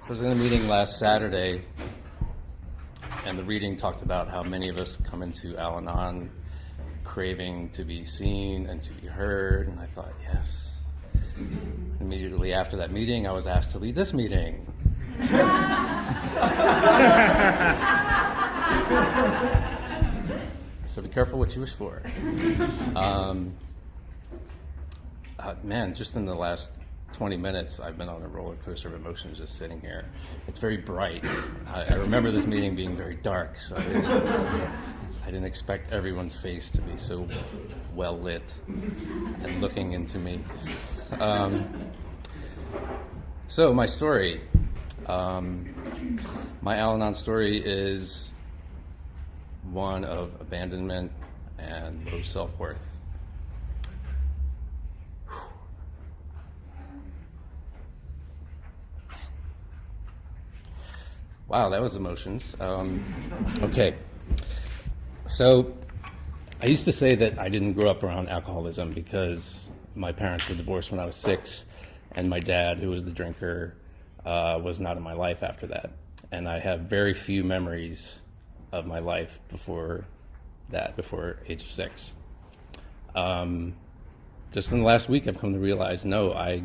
So I was in a meeting last Saturday, and the reading talked about how many of us come into Alanon craving to be seen and to be heard, and I thought, yes. Immediately after that meeting, I was asked to lead this meeting. So be careful what you wish for. Man, just in the last 20 minutes, I've been on a roller coaster of emotions just sitting here. It's very bright. I remember this meeting being very dark, so I didn't expect everyone's face to be so well lit and looking into me. So my story, my Alanon story is one of abandonment and low self-worth. Wow, that was emotions. Okay, so I used to say that I didn't grow up around alcoholism because my parents were divorced when I was 6, and my dad, who was the drinker, was not in my life after that. And I have very few memories of my life before that, before age of 6. Just in the last week, I've come to realize, no, I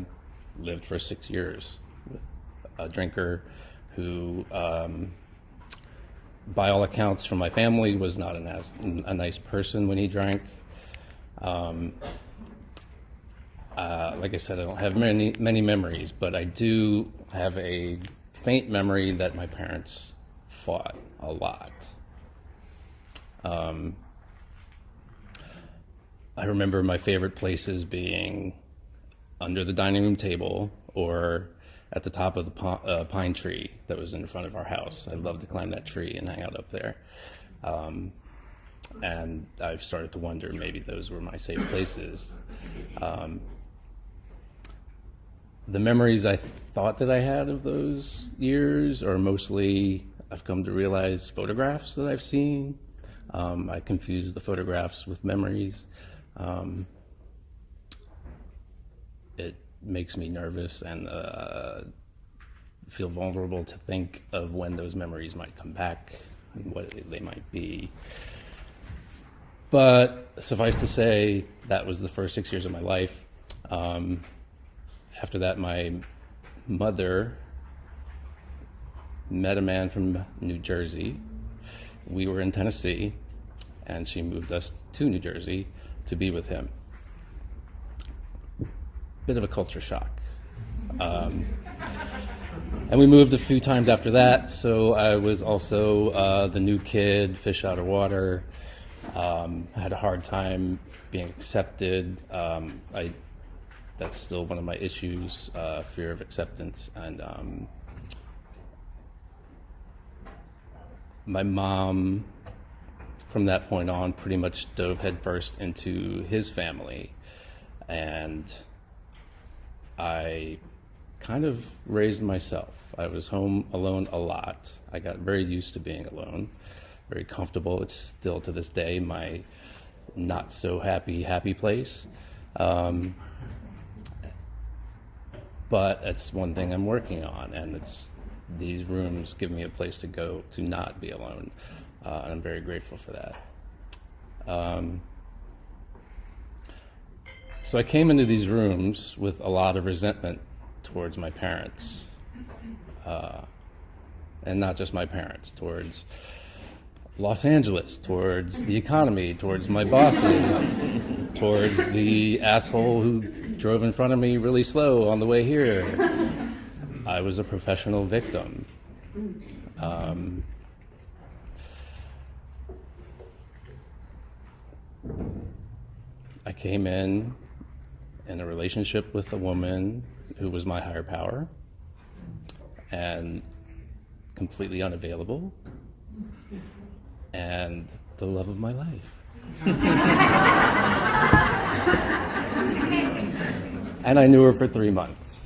lived for 6 years with a drinker who, by all accounts from my family, was not a nice person when he drank. Like I said, I don't have many memories, but I do have a faint memory that my parents fought a lot. I remember my favorite places being under the dining room table or at the top of the pine tree that was in front of our house. I loved to climb that tree and hang out up there. And I've started to wonder maybe those were my safe places. The memories I thought that I had of those years are mostly, I've come to realize, photographs that I've seen. I confuse the photographs with memories. It makes me nervous and feel vulnerable to think of when those memories might come back and what they might be. But suffice to say, that was the first 6 years of my life. After that, my mother met a man from New Jersey. We were in Tennessee, and she moved us to New Jersey to be with him. Bit of a culture shock. And we moved a few times after that, so I was also the new kid, fish out of water. Had a hard time being accepted. That's still one of my issues, fear of acceptance. And my mom, from that point on, pretty much dove headfirst into his family. And I kind of raised myself. I was home alone a lot. I got very used to being alone, very comfortable. It's still to this day my not so happy place. But it's one thing I'm working on, and these rooms give me a place to go to not be alone. And I'm very grateful for that. So I came into these rooms with a lot of resentment towards my parents, and not just my parents, towards Los Angeles, towards the economy, towards my bosses, towards the asshole who drove in front of me really slow on the way here. I was a professional victim. I came in a relationship with a woman who was my higher power and completely unavailable and the love of my life. And I knew her for 3 months.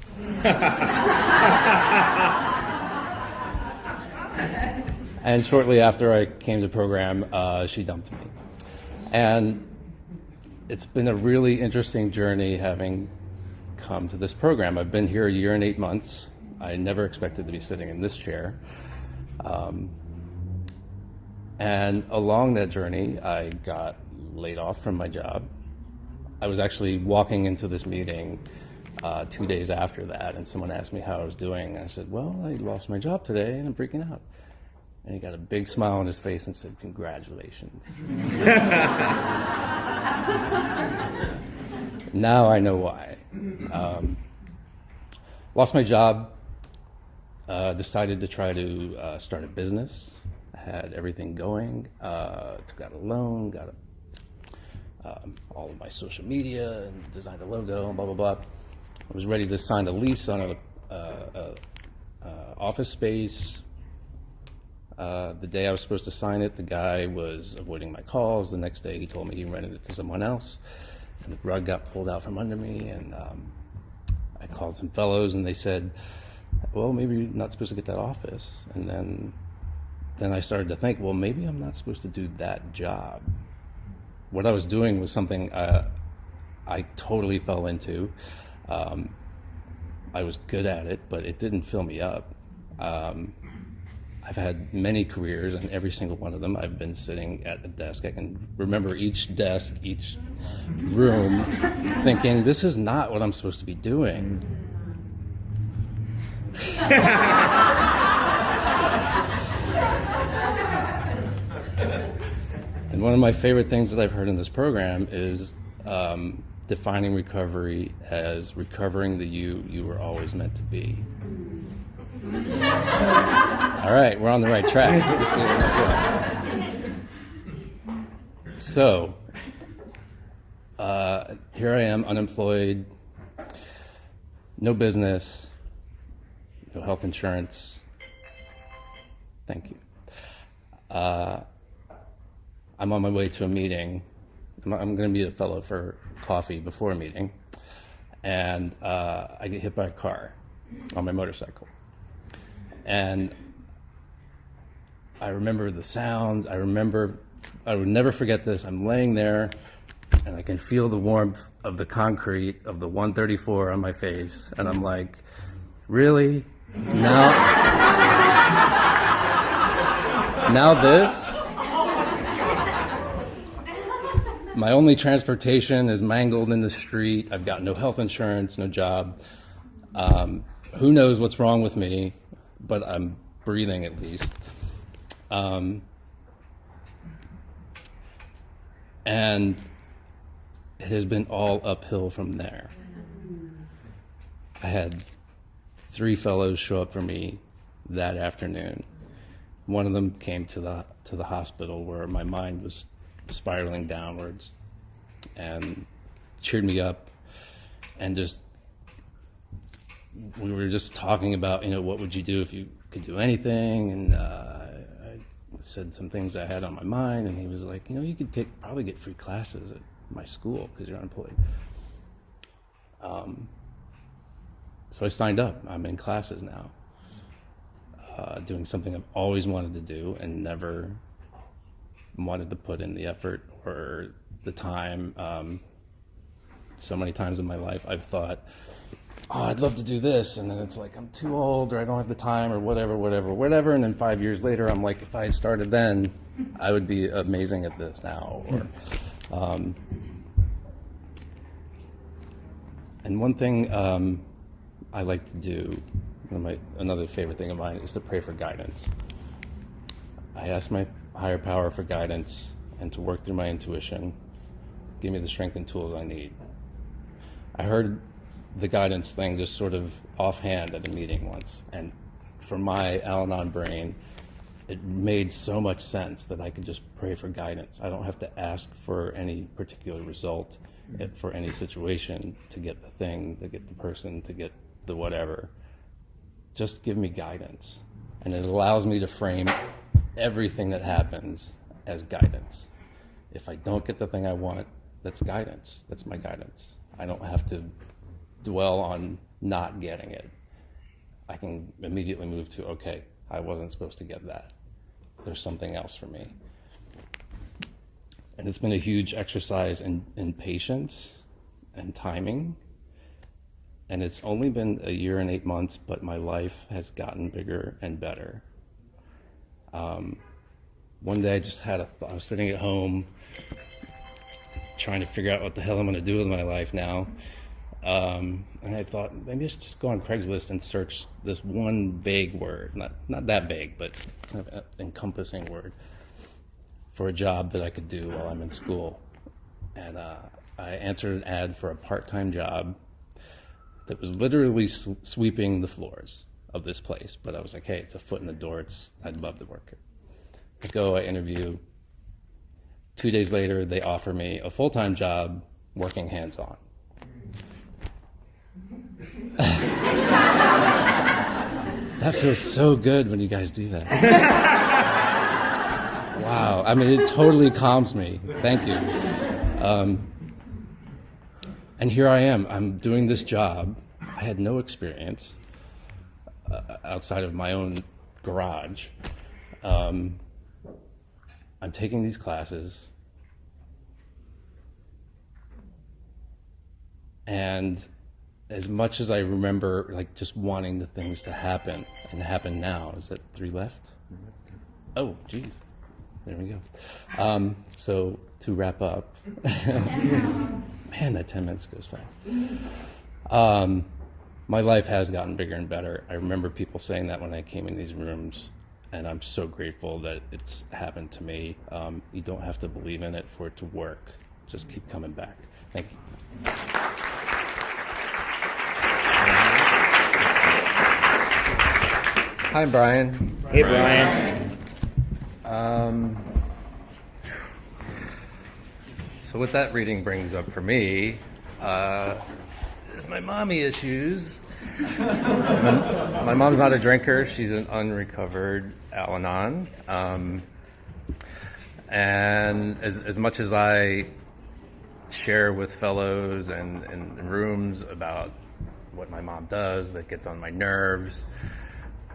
And shortly after I came to program, she dumped me. And it's been a really interesting journey having come to this program. I've been here a year and 8 months. I never expected to be sitting in this chair. And along that journey, I got laid off from my job. I was actually walking into this meeting 2 days after that, and someone asked me how I was doing. I said, well, I lost my job today, and I'm freaking out. And he got a big smile on his face and said, congratulations. Now I know why. Lost my job, decided to try to start a business. I had everything going, took out a loan, got all of my social media, and designed a logo, and blah, blah, blah. I was ready to sign a lease on a office space. The day I was supposed to sign it, the guy was avoiding my calls. The next day he told me he rented it to someone else, and the rug got pulled out from under me, and I called some fellows, and they said, well, maybe you're not supposed to get that office. And then I started to think, well, maybe I'm not supposed to do that job. What I was doing was something I totally fell into. I was good at it, but it didn't fill me up. I've had many careers, and every single one of them I've been sitting at a desk. I can remember each desk, each room, thinking, this is not what I'm supposed to be doing. And one of my favorite things that I've heard in this program is defining recovery as recovering the you were always meant to be. All right, we're on the right track. So, here I am, unemployed, no business, no health insurance. Thank you. I'm on my way to a meeting. I'm going to meet a fellow for coffee before a meeting, and I get hit by a car on my motorcycle. And I remember the sounds. I would never forget this. I'm laying there, and I can feel the warmth of the concrete of the 134 on my face, and I'm like, really? Now this? My only transportation is mangled in the street. I've got no health insurance, no job. Who knows what's wrong with me, but I'm breathing at least. And it has been all uphill from there. I had 3 fellows show up for me that afternoon. One of them came to the hospital where my mind was spiraling downwards, and cheered me up, and we were just talking about, what would you do if you could do anything, and I said some things I had on my mind, and he was like, you could probably get free classes at my school because you're unemployed. So I signed up. I'm in classes now, doing something I've always wanted to do and never wanted to put in the effort or the time. So many times in my life I've thought, I'd love to do this, and then it's like I'm too old, or I don't have the time, or whatever, and then 5 years later I'm like, if I had started then, I would be amazing at this now. And one thing I like to do, another favorite thing of mine, is to pray for guidance. I ask my higher power for guidance and to work through my intuition. Give me the strength and tools I need. I heard the guidance thing just sort of offhand at a meeting once, and for my Alanon brain, it made so much sense that I could just pray for guidance. I don't have to ask for any particular result for any situation to get the thing, to get the person, to get the whatever. Just give me guidance. And it allows me to frame everything that happens as guidance. If I don't get the thing I want, that's guidance. That's my guidance. I don't have to dwell on not getting it. I can immediately move to, okay, I wasn't supposed to get that. There's something else for me. And it's been a huge exercise in patience and timing And it's only been a year and 8 months, but my life has gotten bigger and better. One day I just had I was sitting at home trying to figure out what the hell I'm going to do with my life now. And I thought, maybe I should just go on Craigslist and search this one vague word, not that vague, but kind of encompassing word, for a job that I could do while I'm in school. And I answered an ad for a part-time job that was literally sweeping the floors of this place. But I was like, hey, it's a foot in the door. I'd love to work it. I go, I interview. 2 days later, they offer me a full-time job working hands-on. That feels so good when you guys do that. Wow. I mean, it totally calms me. Thank you. And here I am. I'm doing this job. I had no experience outside of my own garage. I'm taking these classes. And as much as I remember, like, just wanting the things to happen and happen now, is that 3 left? Oh, geez. There we go. So to wrap up, man, that 10 minutes goes fast. My life has gotten bigger and better. I remember people saying that when I came in these rooms, and I'm so grateful that it's happened to me. You don't have to believe in it for it to work. Just keep coming back. Thank you. Hi, Brian. Hey, Brian. So what that reading brings up for me is my mommy issues. My mom's not a drinker. She's an unrecovered Alanon. And as much as I share with fellows and in rooms about what my mom does that gets on my nerves,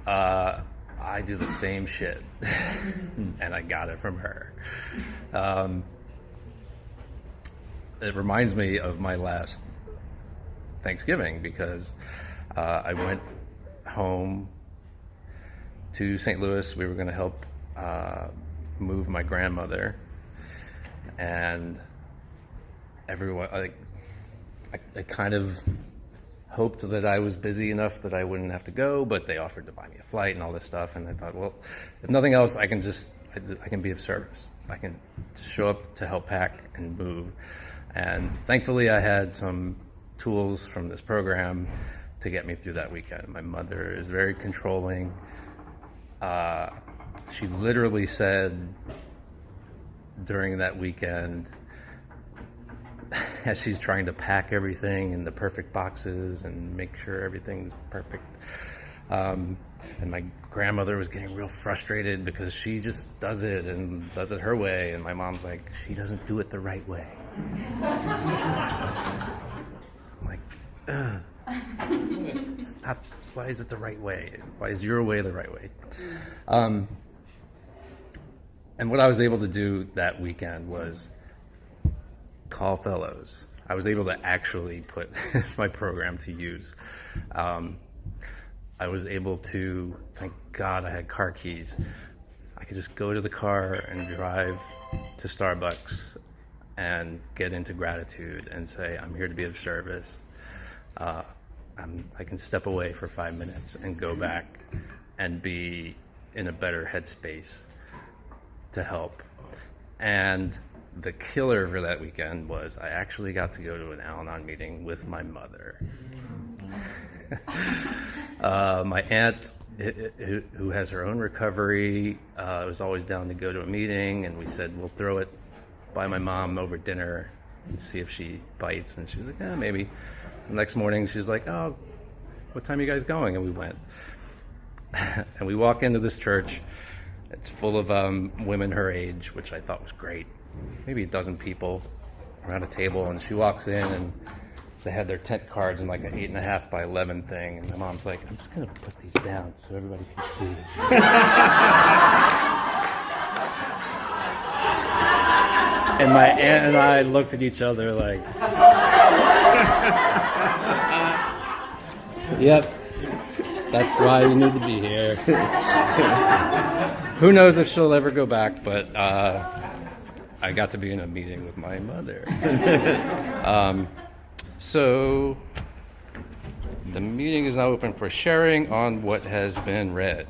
I do the same shit, and I got it from her. It reminds me of my last Thanksgiving because I went home to St. Louis. We were going to help move my grandmother, and everyone, I kind of hoped that I was busy enough that I wouldn't have to go, but they offered to buy me a flight and all this stuff, and I thought, well, if nothing else, I can be of service. I can just show up to help pack and move. And thankfully, I had some tools from this program to get me through that weekend. My mother is very controlling. She literally said during that weekend, as she's trying to pack everything in the perfect boxes and make sure everything's perfect. And my grandmother was getting real frustrated because she just does it her way. And my mom's like, she doesn't do it the right way. I'm like, ugh. It's not, why is it the right way? Why is your way the right way? And what I was able to do that weekend was call fellows. I was able to actually put my program to use. I was able to, thank God I had car keys. I could just go to the car and drive to Starbucks and get into gratitude and say, I'm here to be of service. I can step away for 5 minutes and go back and be in a better headspace to help. And the killer for that weekend was I actually got to go to an Al-Anon meeting with my mother. My aunt, who has her own recovery, was always down to go to a meeting, and we said, we'll throw it by my mom over dinner and see if she bites. And she was like, yeah, maybe. The next morning, she was like, oh, what time are you guys going? And we went. And we walk into this church. It's full of women her age, which I thought was great. Maybe a dozen people around a table, and she walks in, and they had their tent cards in like an 8.5 by 11 thing, and my mom's like, I'm just gonna put these down so everybody can see. And my aunt and I looked at each other like, Yep. That's why you need to be here. Who knows if she'll ever go back, but I got to be in a meeting with my mother. So the meeting is now open for sharing on what has been read.